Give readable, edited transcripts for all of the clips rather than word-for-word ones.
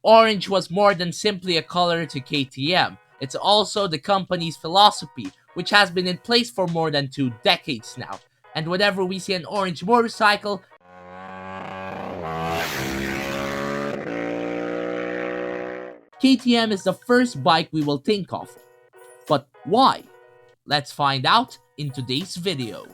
Orange was more than simply a color to KTM. It's also the company's philosophy, which has been in place for more than 2 decades now. And whenever we see an orange motorcycle, KTM is the first bike we will think of. But why? Let's find out in today's video.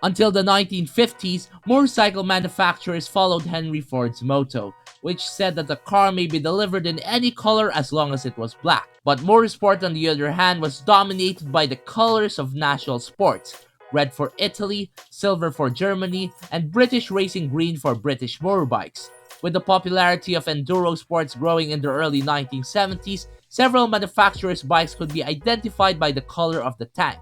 Until the 1950s, motorcycle manufacturers followed Henry Ford's motto, which said that the car may be delivered in any color as long as it was black. But motorsport, on the other hand, was dominated by the colors of national sports: red for Italy, silver for Germany, and British racing green for British motorbikes. With the popularity of enduro sports growing in the early 1970s, several manufacturers' bikes could be identified by the color of the tank.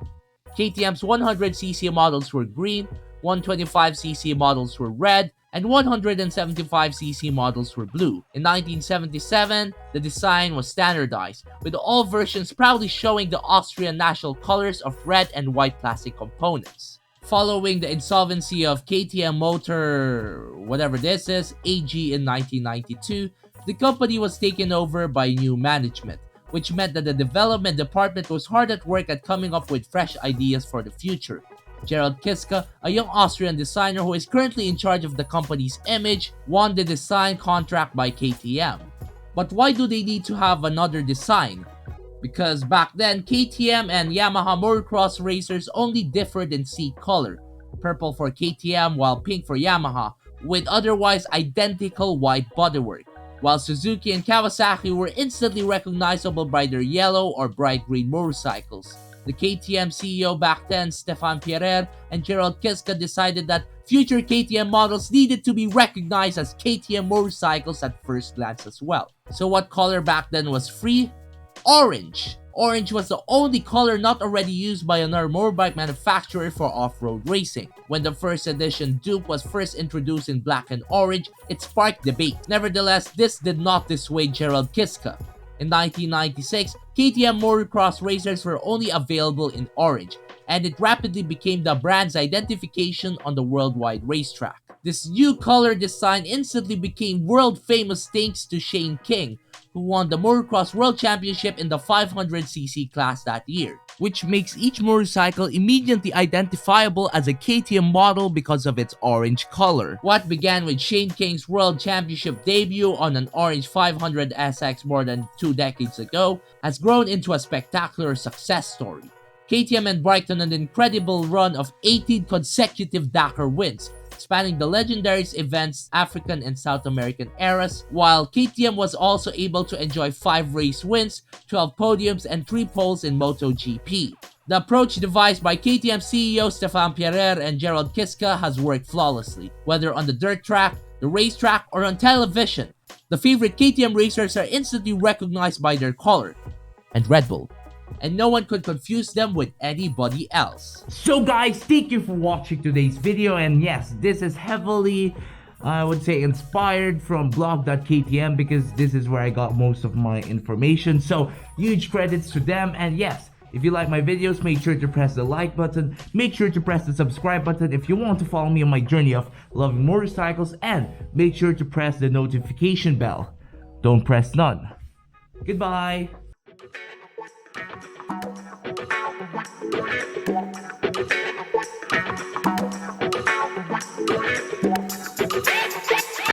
KTM's 100cc models were green, 125cc models were red, and 175cc models were blue. In 1977, the design was standardized, with all versions proudly showing the Austrian national colors of red and white plastic components. Following the insolvency of KTM Motor, whatever this is, AG in 1992, the company was taken over by new management, which meant that the development department was hard at work at coming up with fresh ideas for the future. Gerald Kiska, a young Austrian designer who is currently in charge of the company's image, won the design contract by KTM. But why do they need to have another design? Because back then, KTM and Yamaha motocross racers only differed in seat color, purple for KTM while pink for Yamaha, with otherwise identical white bodywork, while Suzuki and Kawasaki were instantly recognizable by their yellow or bright green motorcycles. The KTM CEO back then, Stefan Pierer, and Gerald Kiska decided that future KTM models needed to be recognized as KTM motorcycles at first glance as well. So what color back then was free? Orange. Orange was the only color not already used by another motorbike manufacturer for off-road racing. When the first edition Duke was first introduced in black and orange, it sparked debate. Nevertheless, this did not dissuade Gerald Kiska. In 1996, KTM motocross racers were only available in orange, and it rapidly became the brand's identification on the worldwide racetrack. This new color design instantly became world famous thanks to Shane King, who won the Motocross World Championship in the 500cc class that year, which makes each motorcycle immediately identifiable as a KTM model because of its orange color. What began with Shane King's World Championship debut on an orange 500SX more than 2 decades ago has grown into a spectacular success story. KTM embarked on an incredible run of 18 consecutive Dakar wins, spanning the legendary events' African and South American eras, while KTM was also able to enjoy 5 race wins, 12 podiums, and 3 poles in MotoGP. The approach devised by KTM CEO Stefan Pierer and Gerald Kiska has worked flawlessly, whether on the dirt track, the racetrack, or on television. The favorite KTM racers are instantly recognized by their color, and Red Bull, and no one could confuse them with anybody else. So guys, thank you for watching today's video, and yes, this is heavily, I would say, inspired from blog.ktm because this is where I got most of my information, so huge credits to them. And yes, if you like my videos, make sure to press the like button, make sure to press the subscribe button if you want to follow me on my journey of loving motorcycles, and make sure to press the notification bell. Don't press none. Goodbye.